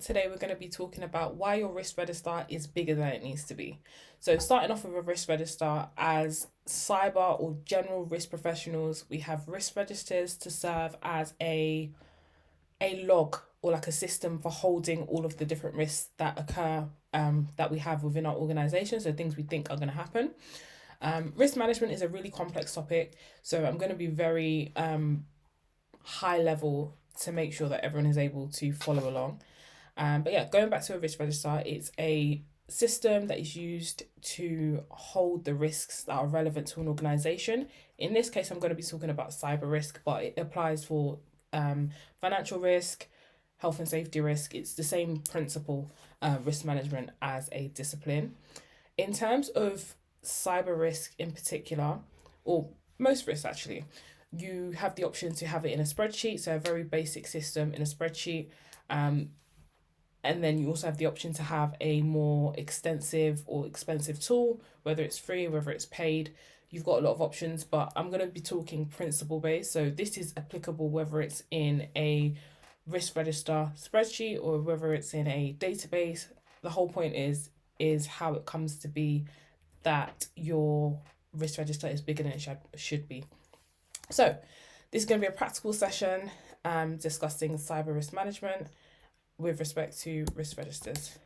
today we're going to be talking about why your risk register is bigger than it needs to be. So starting off with a risk register, as cyber or general risk professionals, we have risk registers to serve as a log or like a system for holding all of the different risks that occur that we have within our organization, so things we think are going to happen. Risk management is a really complex topic, so I'm going to be very high level to make sure that everyone is able to follow along. But yeah, going back to a risk register, it's a system that is used to hold the risks that are relevant to an organization. In this case, I'm going to be talking about cyber risk, but it applies for financial risk, health and safety risk. It's the same principle, risk management as a discipline. In terms of cyber risk in particular, or most risks actually, you have the option to have it in a spreadsheet, so a very basic system in a spreadsheet. And then you also have the option to have a more extensive or expensive tool, whether it's free, whether it's paid. You've got a lot of options, but I'm going to be talking principle based. So this is applicable whether it's in a risk register spreadsheet or whether it's in a database. The whole point is how it comes to be that your risk register is bigger than it should be. So this is going to be a practical session discussing cyber risk management with respect to risk registers.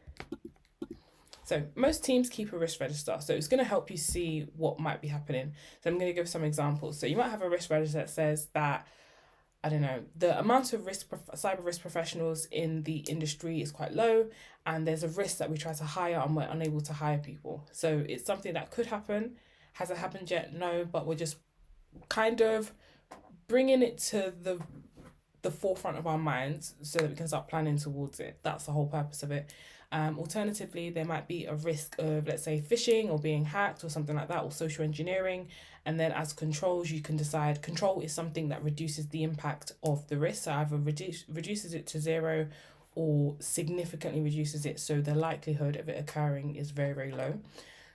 So most teams keep a risk register, so it's going to help you see what might be happening. So I'm going to give some examples. So you might have a risk register that says that, I don't know, the amount of cyber risk professionals in the industry is quite low, and there's a risk that we try to hire and we're unable to hire people. So it's something that could happen. Has it happened yet? No, but we're just kind of bringing it to the forefront of our minds so that we can start planning towards it. That's the whole purpose of it. Alternatively, there might be a risk of, let's say, phishing or being hacked or something like that, or social engineering. And then as controls, you can decide control is something that reduces the impact of the risk. So either reduces it to zero or significantly reduces it, so the likelihood of it occurring is very, very low.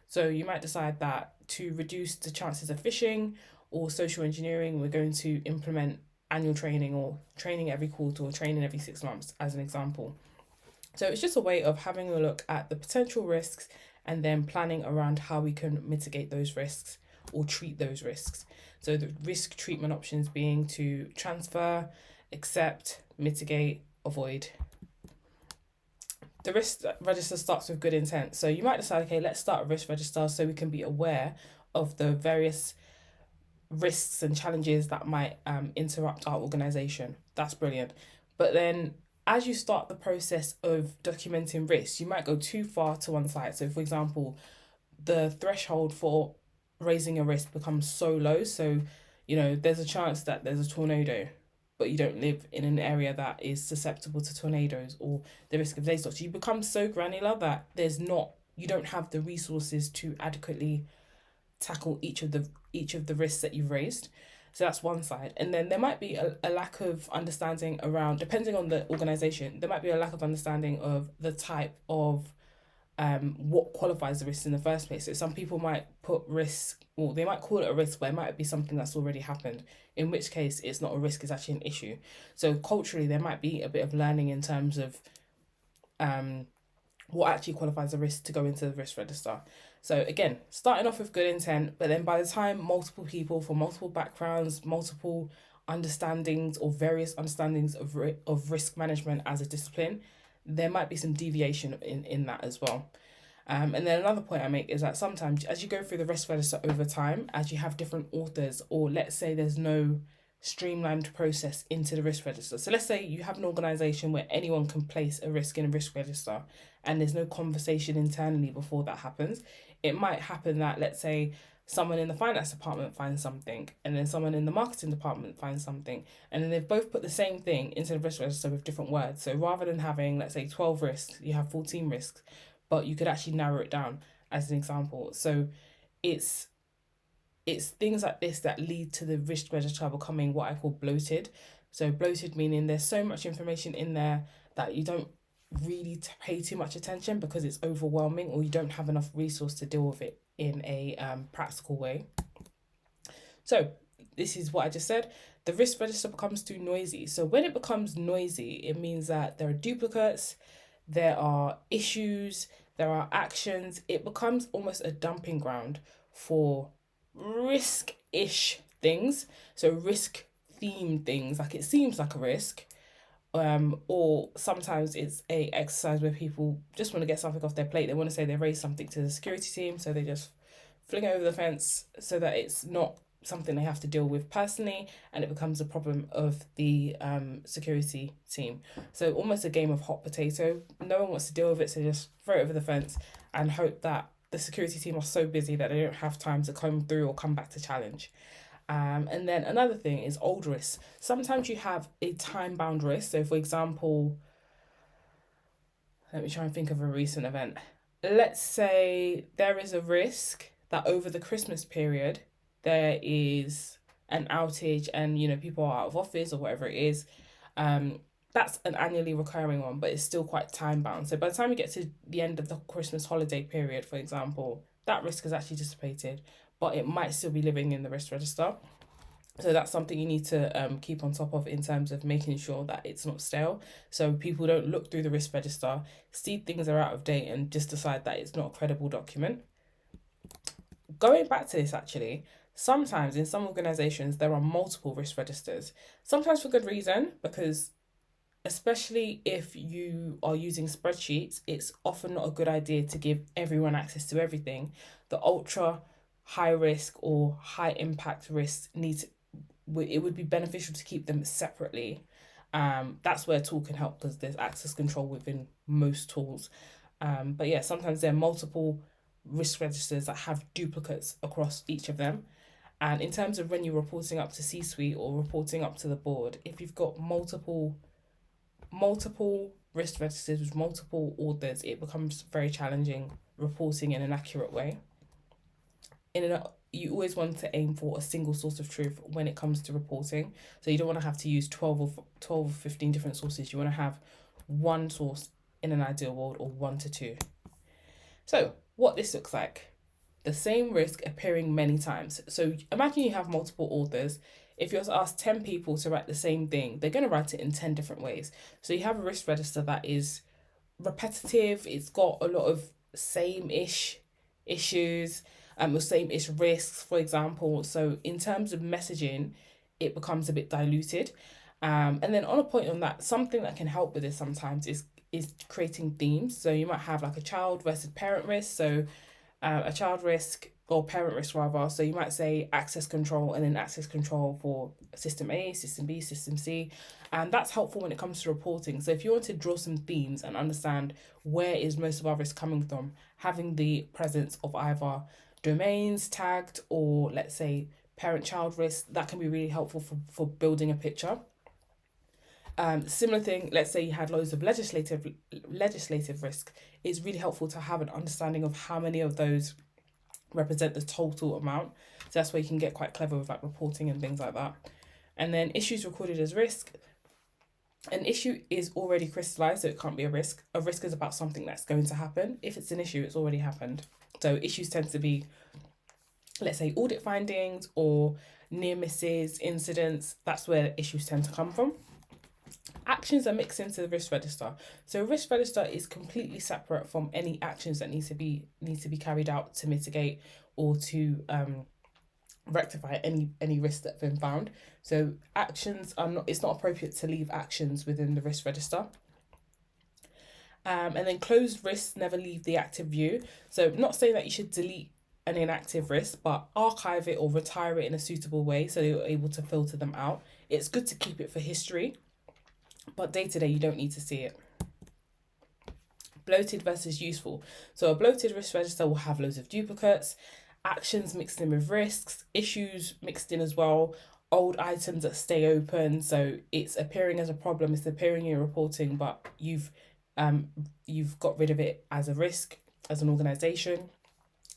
So you might decide that to reduce the chances of phishing or social engineering, we're going to implement annual training or training every quarter or training every 6 months, as an example. So it's just a way of having a look at the potential risks and then planning around how we can mitigate those risks or treat those risks. So the risk treatment options being to transfer, accept, mitigate, avoid. The risk register starts with good intent. So you might decide, okay, let's start a risk register so we can be aware of the various risks and challenges that might interrupt our organization. That's brilliant. But then as you start the process of documenting risks, you might go too far to one side. So for example, the threshold for raising a risk becomes so low. So, there's a chance that there's a tornado, but you don't live in an area that is susceptible to tornadoes or the risk of hailstorms. So you become so granular that you don't have the resources to adequately tackle each of the risks that you've raised. So that's one side. And then there might be a lack of understanding around, depending on the organization, there might be a lack of understanding of the type of what qualifies the risk in the first place. So some people might put risk, or they might call it a risk, but it might be something that's already happened, in which case it's not a risk, it's actually an issue. So culturally, there might be a bit of learning in terms of what actually qualifies a risk to go into the risk register. So again, starting off with good intent, but then by the time multiple people from multiple backgrounds, multiple understandings or various understandings of risk management as a discipline, there might be some deviation in that as well. And then another point I make is that sometimes as you go through the risk register over time, as you have different authors, or let's say there's no streamlined process into the risk register. So let's say you have an organization where anyone can place a risk in a risk register and there's no conversation internally before that happens. It might happen that, let's say, someone in the finance department finds something and then someone in the marketing department finds something, and then they've both put the same thing into the risk register with different words. So rather than having, let's say, 12 risks, you have 14 risks, but you could actually narrow it down as an example. So it's things like this that lead to the risk register becoming what I call bloated. So bloated meaning there's so much information in there that you don't really pay too much attention because it's overwhelming, or you don't have enough resource to deal with it in a practical way. So this is what I just said. The risk register becomes too noisy. So when it becomes noisy, it means that there are duplicates, there are issues, there are actions. It becomes almost a dumping ground for risk-ish things. So risk themed things, like it seems like a risk, or sometimes it's a exercise where people just want to get something off their plate. They want to say they raised something to the security team, so they just fling it over the fence so that it's not something they have to deal with personally, and it becomes a problem of the security team. So almost a game of hot potato. No one wants to deal with it, so just throw it over the fence and hope that the security team are so busy that they don't have time to come through or come back to challenge. And then another thing is old risks. Sometimes you have a time bound risk. So, for example, let me try and think of a recent event. Let's say there is a risk that over the Christmas period, there is an outage and, people are out of office or whatever it is. That's an annually recurring one, but it's still quite time bound. So by the time you get to the end of the Christmas holiday period, for example, that risk has actually dissipated, but it might still be living in the risk register. So that's something you need to keep on top of in terms of making sure that it's not stale. So people don't look through the risk register, see things are out of date, and just decide that it's not a credible document. Going back to this, actually, sometimes in some organizations there are multiple risk registers. Sometimes for good reason, because especially if you are using spreadsheets, it's often not a good idea to give everyone access to everything. The ultra high risk or high impact risks it would be beneficial to keep them separately. That's where a tool can help because there's access control within most tools. But yeah, sometimes there are multiple risk registers that have duplicates across each of them. And in terms of when you're reporting up to C-suite or reporting up to the board, if you've got multiple risk registers with multiple orders, it becomes very challenging reporting in an accurate way. You always want to aim for a single source of truth when it comes to reporting. So you don't want to have to use 12 or 15 different sources. You want to have one source in an ideal world, or 1 to 2. So what this looks like, the same risk appearing many times. So imagine you have multiple authors. If you're to ask 10 people to write the same thing, they're going to write it in 10 different ways. So you have a risk register that is repetitive. It's got a lot of same-ish issues, or same-ish risks, for example. So in terms of messaging, it becomes a bit diluted. And then on a point on that, something that can help with this sometimes is creating themes. So you might have like a child versus parent risk. So a child risk or parent risk rather. So you might say access control and then access control for system A, system B, system C. And that's helpful when it comes to reporting. So if you want to draw some themes and understand where is most of our risk coming from, having the presence of either domains tagged or let's say parent-child risk, that can be really helpful for building a picture. Similar thing, let's say you had loads of legislative risk, it's really helpful to have an understanding of how many of those represent the total amount. So that's where you can get quite clever with like reporting and things like that. And then issues recorded as risk. An issue is already crystallized, so it can't be a risk. A risk is about something that's going to happen. If it's an issue, it's already happened. So issues tend to be, let's say, audit findings or near misses, incidents. That's where issues tend to come from. Actions are mixed into the risk register. So risk register is completely separate from any actions that need to be carried out to mitigate or to rectify any risks that have been found. So actions are not, it's not appropriate to leave actions within the risk register. And then closed risks never leave the active view. So not saying that you should delete an inactive risk, but archive it or retire it in a suitable way so you're able to filter them out. It's good to keep it for history, but day to day you don't need to see it. Bloated versus useful. So a bloated risk register will have loads of duplicates, actions mixed in with risks, issues mixed in as well, old items that stay open. So it's appearing as a problem, it's appearing in your reporting, but you've got rid of it as a risk as an organization.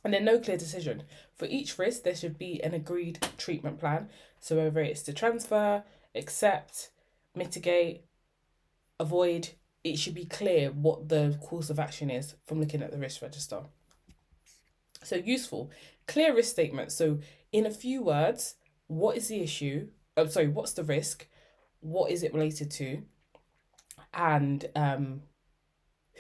And then no clear decision. For each risk, there should be an agreed treatment plan. So whether it's to transfer, accept, mitigate, avoid, it should be clear what the course of action is from looking at the risk register. So useful, clear risk statement. So in a few words, what is the issue? What's the risk? What is it related to? And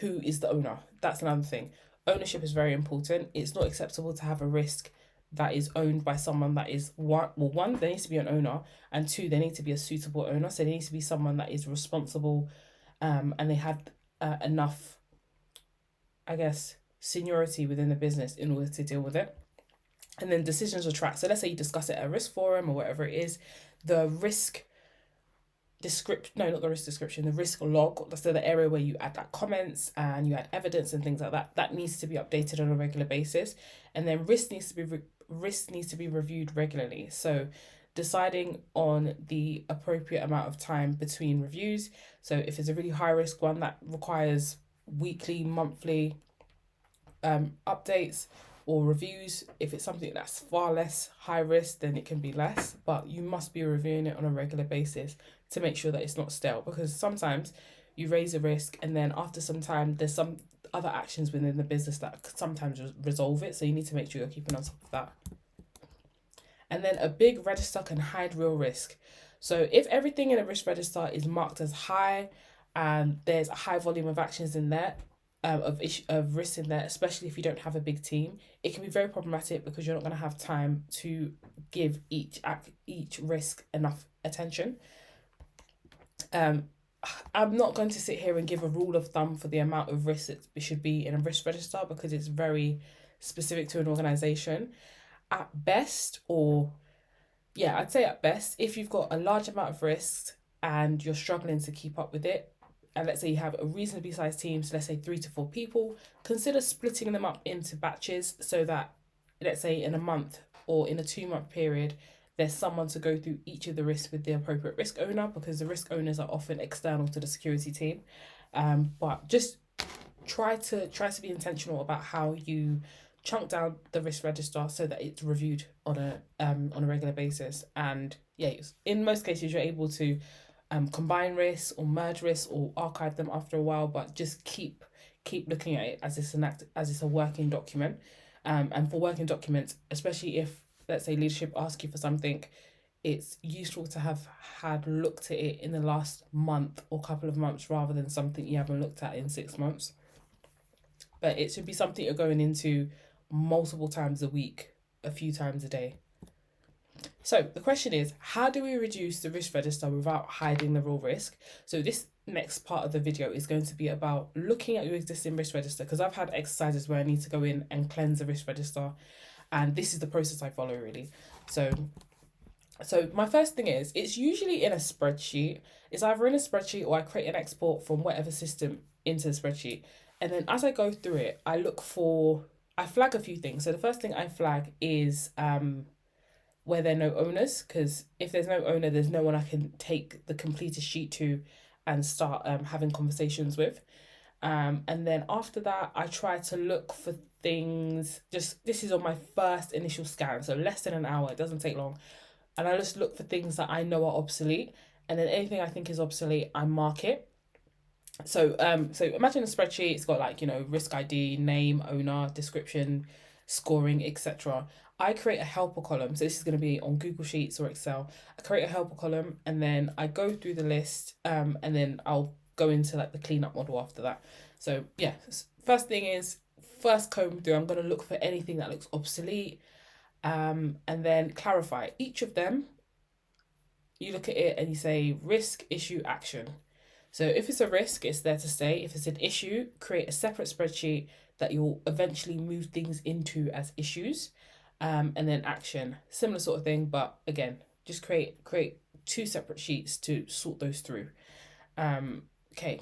who is the owner. That's another thing. Ownership is very important. It's not acceptable to have a risk that is owned by someone that is one, there needs to be an owner, and two, there needs to be a suitable owner. So there needs to be someone that is responsible, and they have enough, I guess, seniority within the business in order to deal with it. And then decisions are tracked. So let's say you discuss it at a risk forum or whatever it is, the risk description, no, not the risk description, the risk log, that's the area where you add like comments and you add evidence and things like that. That needs to be updated on a regular basis. And then risk needs to be reviewed regularly. So deciding on the appropriate amount of time between reviews. So if it's a really high risk one, that requires weekly, monthly updates or reviews. If it's something that's far less high risk, then it can be less, but you must be reviewing it on a regular basis to make sure that it's not stale, because sometimes you raise a risk and then after some time there's some other actions within the business that could sometimes resolve it, so you need to make sure you're keeping on top of that. And then a big register can hide real risk. So if everything in a risk register is marked as high and there's a high volume of actions in there, of risks in there, especially if you don't have a big team, it can be very problematic because you're not going to have time to give each risk enough attention. I'm not going to sit here and give a rule of thumb for the amount of risk it should be in a risk register because it's very specific to an organization. At best, I'd say at best, if you've got a large amount of risks and you're struggling to keep up with it, and let's say you have a reasonably sized team, so let's say 3 to 4 people, consider splitting them up into batches so that, let's say in a month or in a 2-month period, there's someone to go through each of the risks with the appropriate risk owner, because the risk owners are often external to the security team. But just try to be intentional about how you chunk down the risk register so that it's reviewed on a regular basis. And yeah, in most cases you're able to combine risks or merge risks or archive them after a while, but just keep looking at it as it's a working document. And for working documents, especially if, let's say, leadership asks you for something, it's useful to have had looked at it in the last month or couple of months rather than something you haven't looked at in 6 months. But it should be something you're going into multiple times a week, a few times a day. So the question is, how do we reduce the risk register without hiding the real risk? So this next part of the video is going to be about looking at your existing risk register, because I've had exercises where I need to go in and cleanse the risk register, and this is the process I follow really. So my first thing is, it's usually in a spreadsheet. It's either in a spreadsheet or I create an export from whatever system into the spreadsheet. And then as I go through it, I flag a few things. So the first thing I flag is where there are no owners, because if there's no owner, there's no one I can take the completed sheet to and start having conversations with. And then after that, I try to look for things, this is on my first initial scan, so less than an hour, it doesn't take long. And I just look for things that I know are obsolete, and then anything I think is obsolete, I mark it. So imagine a spreadsheet, it's got like, risk ID, name, owner, description, scoring, etc. I create a helper column. So this is going to be on Google Sheets or Excel. I create a helper column and then I go through the list, and then I'll go into like the cleanup model after that. So yeah, first thing is, first comb through, I'm going to look for anything that looks obsolete, and then clarify each of them. You look at it and you say risk, issue, action. So if it's a risk, it's there to stay. If it's an issue, create a separate spreadsheet that you'll eventually move things into as issues. And then action, similar sort of thing, but again, just create 2 separate sheets to sort those through. Okay.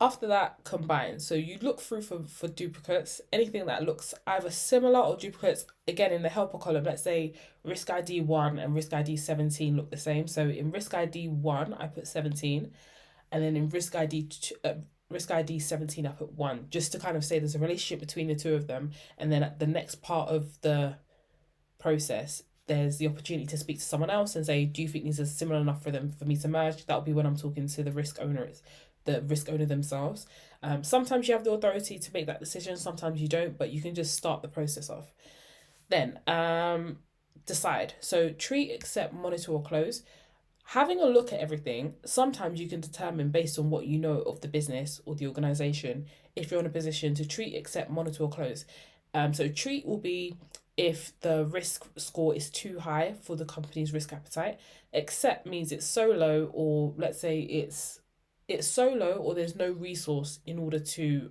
After that, combine. So you look through for duplicates, anything that looks either similar or duplicates. Again, in the helper column, let's say risk ID 1 and risk ID 17 look the same. So in risk ID 1, I put 17. And then in risk ID 17, I put 1, just to kind of say there's a relationship between the two of them. And then at the next part of the process, there's the opportunity to speak to someone else and say, do you think these are similar enough for me to merge? That'll be when I'm talking to the risk owner themselves. Sometimes you have the authority to make that decision, sometimes you don't, but you can just start the process off. Then decide. So treat, accept, monitor, or close. Having a look at everything, sometimes you can determine based on what you know of the business or the organization if you're in a position to treat, accept, monitor, or close. So treat will be if the risk score is too high for the company's risk appetite. Accept means it's so low, or let's say it's so low, or there's no resource in order to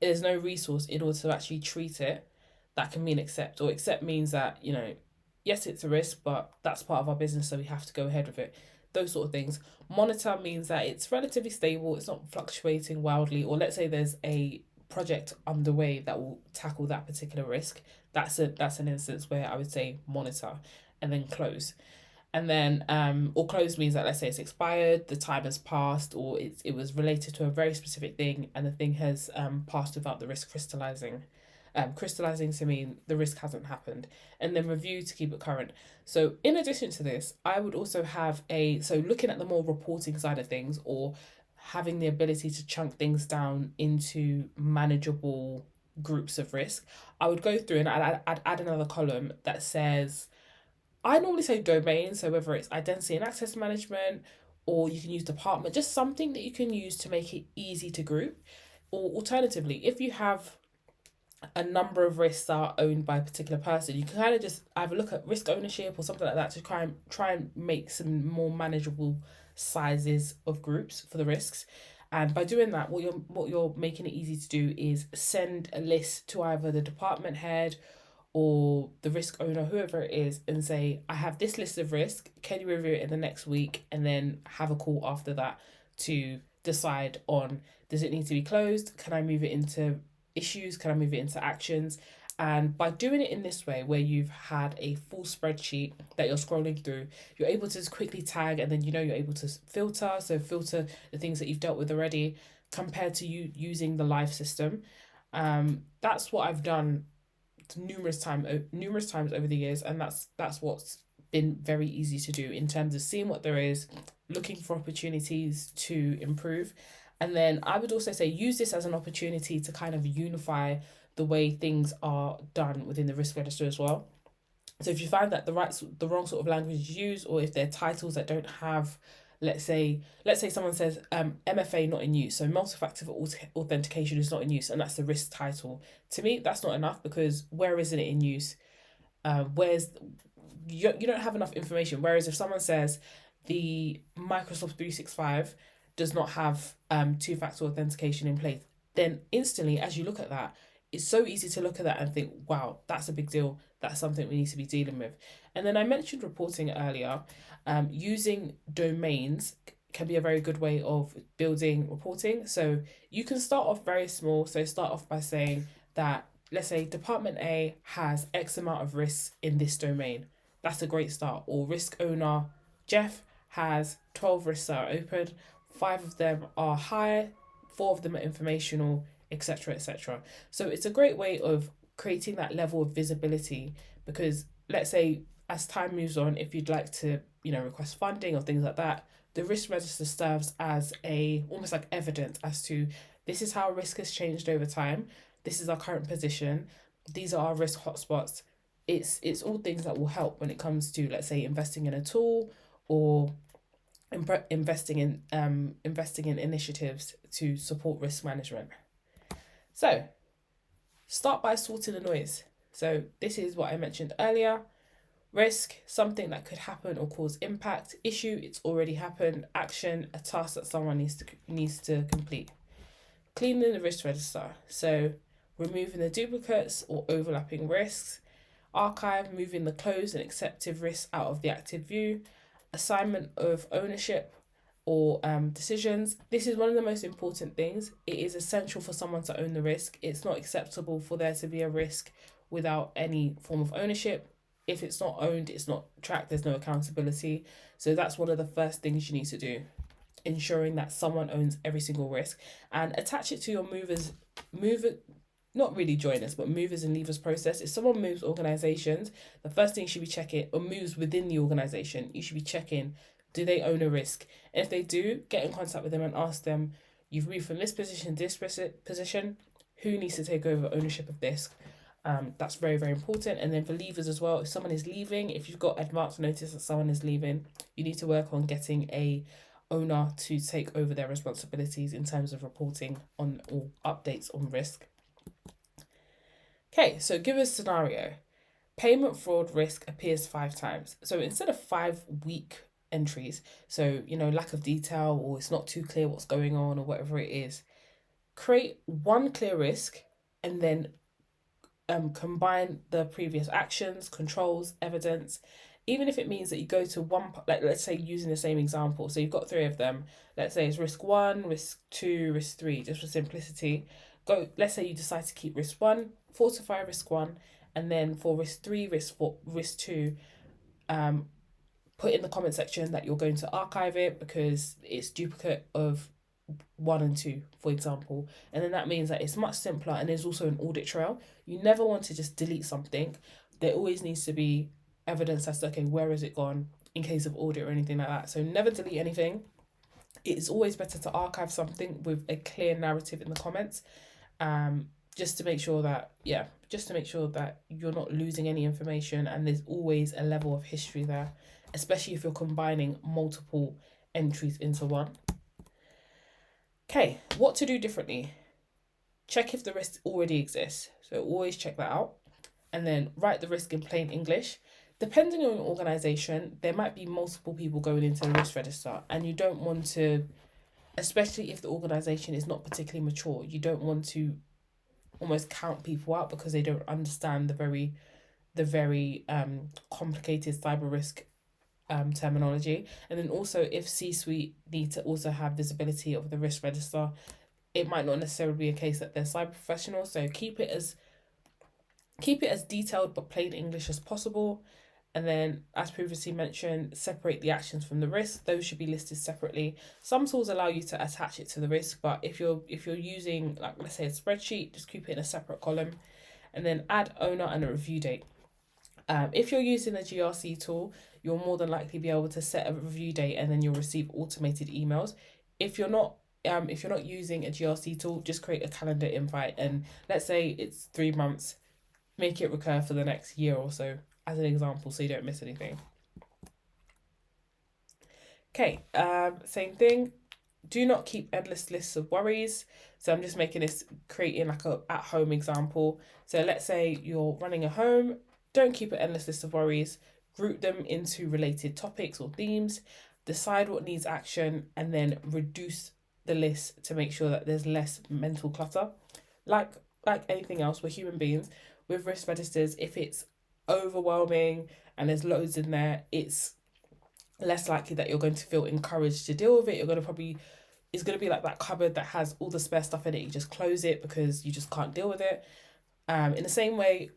actually treat it. That can mean accept, or accept means that, yes, it's a risk, but that's part of our business, so we have to go ahead with it. Those sort of things. Monitor means that it's relatively stable, it's not fluctuating wildly, or let's say there's a project underway that will tackle that particular risk. That's an instance where I would say monitor, and then close. And then or close means that, let's say, it's expired, the time has passed, or it was related to a very specific thing, and the thing has passed without the risk crystallizing. Crystallizing to mean the risk hasn't happened. And then review to keep it current. So in addition to this, I would also have looking at the more reporting side of things, or having the ability to chunk things down into manageable groups of risk, I would go through and I'd add another column that says, I normally say domain, so whether it's identity and access management, or you can use department, just something that you can use to make it easy to group. Or alternatively, if you have a number of risks that are owned by a particular person, you can kind of just either look at risk ownership or something like that to try and make some more manageable sizes of groups for the risks. And by doing that, what you're making it easy to do is send a list to either the department head or the risk owner, whoever it is, and say, I have this list of risk. Can you review it in the next week? And then have a call after that to decide on, does it need to be closed? Can I move it into issues? Can I move it into actions? And by doing it in this way, where you've had a full spreadsheet that you're scrolling through, you're able to just quickly tag, and then you're able to filter. So filter the things that you've dealt with already compared to you using the live system. That's what I've done numerous times over the years, and that's what's been very easy to do in terms of seeing what there is, looking for opportunities to improve. And then I would also say use this as an opportunity to kind of unify the way things are done within the risk register as well. So if you find that the wrong sort of language is used, or if they're titles that don't have, let's say someone says MFA not in use, so multi-factor authentication is not in use, and that's the risk title. To me, that's not enough, because where isn't it in use? Where's you don't have enough information. Whereas if someone says the Microsoft 365 does not have two-factor authentication in place, then instantly, as you look at that, it's so easy to look at that and think, wow, that's a big deal. That's something we need to be dealing with. And then I mentioned reporting earlier. Using domains can be a very good way of building reporting. So you can start off very small. So start off by saying that, let's say Department A has X amount of risks in this domain. That's a great start. Or risk owner Jeff has 12 risks that are open. 5 of them are high, 4 of them are informational, etc., etc. So it's a great way of creating that level of visibility, because let's say as time moves on, if you'd like to, request funding or things like that, the risk register serves as almost like evidence as to, this is how risk has changed over time. This is our current position. These are our risk hotspots. It's all things that will help when it comes to, let's say, investing in a tool, or investing in initiatives to support risk management. So start by sorting the noise. So this is what I mentioned earlier. Risk, something that could happen or cause impact. Issue, it's already happened. Action, a task that someone needs to complete. Cleaning the risk register, so removing the duplicates or overlapping risks. Archive, moving the closed and accepted risks out of the active view. Assignment of ownership or decisions. This is one of the most important things. It is essential for someone to own the risk. It's not acceptable for there to be a risk without any form of ownership. If it's not owned, it's not tracked, there's no accountability. So that's one of the first things you need to do, ensuring that someone owns every single risk, and attach it to your not really joiners, but movers and leavers process. If someone moves organizations, the first thing you should be checking, or moves within the organization, you should be checking, do they own a risk? And if they do, get in contact with them and ask them, you've moved from this position to this position, who needs to take over ownership of this? That's very, very important. And then for leavers as well, if someone is leaving, if you've got advance notice that someone is leaving, you need to work on getting a owner to take over their responsibilities in terms of reporting on all updates on risk. Okay, so give us a scenario. Payment fraud risk appears 5 times. So instead of 5 weak entries, so lack of detail or it's not too clear what's going on or whatever it is, create one clear risk and then combine the previous actions, controls, evidence, even if it means that you go to one, like let's say using the same example. So you've got 3 of them. Let's say it's risk 1, risk 2, risk 3, just for simplicity. Let's say you decide to keep risk 1, fortify risk 1, and then for risk 3, risk 4, risk 2, put in the comment section that you're going to archive it because it's duplicate of 1 and 2, for example. And then that means that it's much simpler and there's also an audit trail. You never want to just delete something. There always needs to be evidence as to, okay, where has it gone in case of audit or anything like that. So never delete anything. It's always better to archive something with a clear narrative in the comments, just to make sure that you're not losing any information and there's always a level of history there, especially if you're combining multiple entries into one. Okay, what to do differently? Check if the risk already exists. So always check that out. And then write the risk in plain English. Depending on your organisation, there might be multiple people going into the risk register and you don't want to, especially if the organisation is not particularly mature, you don't want to almost count people out because they don't understand the very complicated cyber risk terminology. And then also if C-suite need to also have visibility of the risk register, it might not necessarily be a case that they're cyber professionals. So keep it as detailed but plain English as possible. And then, as previously mentioned, separate the actions from the risk. Those should be listed separately. Some tools allow you to attach it to the risk, but if you're using, like, let's say a spreadsheet, just keep it in a separate column. And then add owner and a review date. If you're using a GRC tool, you'll more than likely be able to set a review date and then you'll receive automated emails. If you're not using a GRC tool, just create a calendar invite and let's say it's 3 months, make it recur for the next year or so as an example so you don't miss anything. Okay, same thing. Do not keep endless lists of worries. So I'm just creating like a at-home example. So let's say you're running a home. Don't keep an endless list of worries. Group them into related topics or themes. Decide what needs action and then reduce the list to make sure that there's less mental clutter. Like anything else, we're human beings. With risk registers, if it's overwhelming and there's loads in there, it's less likely that you're going to feel encouraged to deal with it. It's going to be like that cupboard that has all the spare stuff in it. You just close it because you just can't deal with it. In the same way,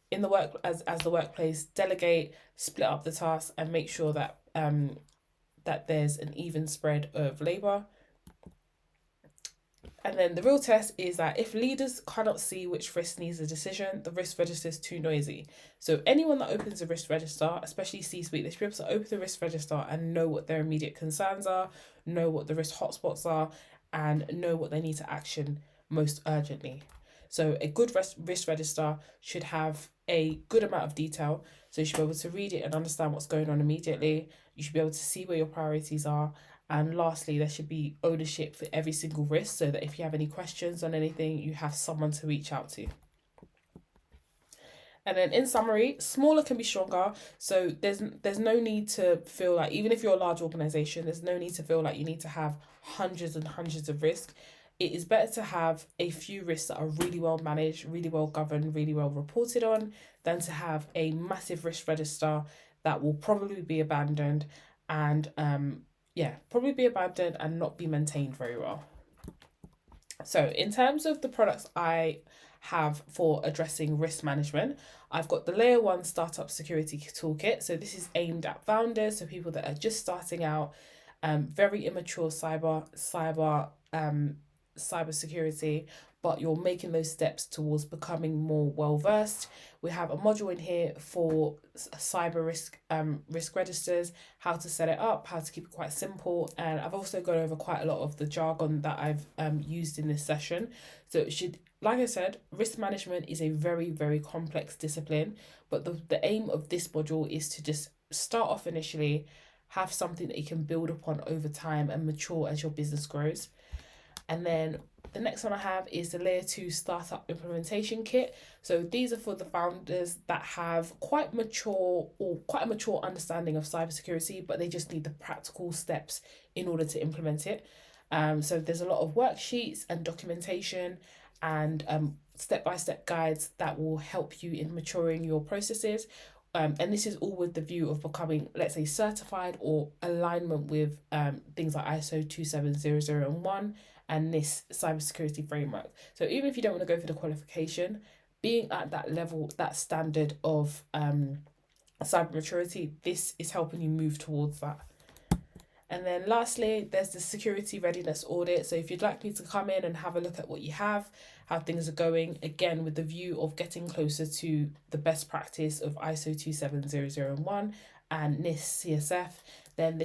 in the work as the workplace, delegate, split up the tasks, and make sure that that there's an even spread of labor. And then the real test is that if leaders cannot see which risk needs a decision, the risk register is too noisy. So anyone that opens a risk register, especially C-suite, they should be able to open the risk register and know what their immediate concerns are, know what the risk hotspots are, and know what they need to action most urgently. So a good risk register should have a good amount of detail. So you should be able to read it and understand what's going on immediately. You should be able to see where your priorities are. And lastly, there should be ownership for every single risk so that if you have any questions on anything, you have someone to reach out to. And then in summary, smaller can be stronger. So there's no need to feel like, even if you're a large organization, there's no need to feel like you need to have hundreds and hundreds of risks. It is better to have a few risks that are really well managed, really well governed, really well reported on, than to have a massive risk register that will probably be abandoned and not be maintained very well. So in terms of the products I have for addressing risk management, I've got the Layer 1 Startup Security Toolkit. So this is aimed at founders, so people that are just starting out, very immature cyber cybersecurity, but you're making those steps towards becoming more well versed. We have a module in here for cyber risk registers, how to set it up, how to keep it quite simple, and I've also gone over quite a lot of the jargon that I've used in this session. So it should, like I said, risk management is a very, very complex discipline, but the aim of this module is to just start off initially, have something that you can build upon over time and mature as your business grows. And then the next one I have is the Layer 2 Startup Implementation Kit. So these are for the founders that have quite a mature understanding of cybersecurity, but they just need the practical steps in order to implement it. So there's a lot of worksheets and documentation and step-by-step guides that will help you in maturing your processes. And this is all with the view of becoming, let's say, certified or alignment with things like ISO 27001 and this cybersecurity framework. So even if you don't want to go for the qualification, being at that level, that standard of cyber maturity, this is helping you move towards that. And then lastly, there's the security readiness audit. So if you'd like me to come in and have a look at what you have, how things are going, again, with the view of getting closer to the best practice of ISO 27001 and NIST CSF, then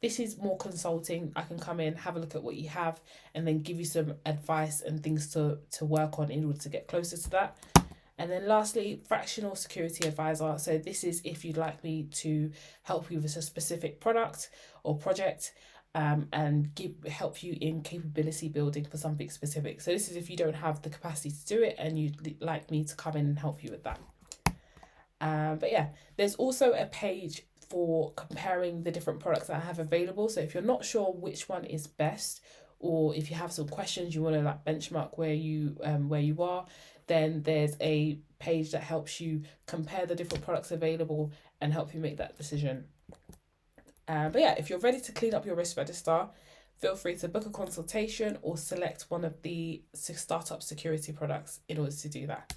this is more consulting. I can come in, have a look at what you have, and then give you some advice and things to work on in order to get closer to that. And then lastly, fractional security advisor. So this is if you'd like me to help you with a specific product or project, and help you in capability building for something specific. So this is if you don't have the capacity to do it and you'd like me to come in and help you with that. But yeah, there's also a page for comparing the different products that I have available. So if you're not sure which one is best, or if you have some questions you want to like benchmark where you are, then there's a page that helps you compare the different products available and help you make that decision. But yeah, if you're ready to clean up your risk register, feel free to book a consultation or select one of the startup security products in order to do that.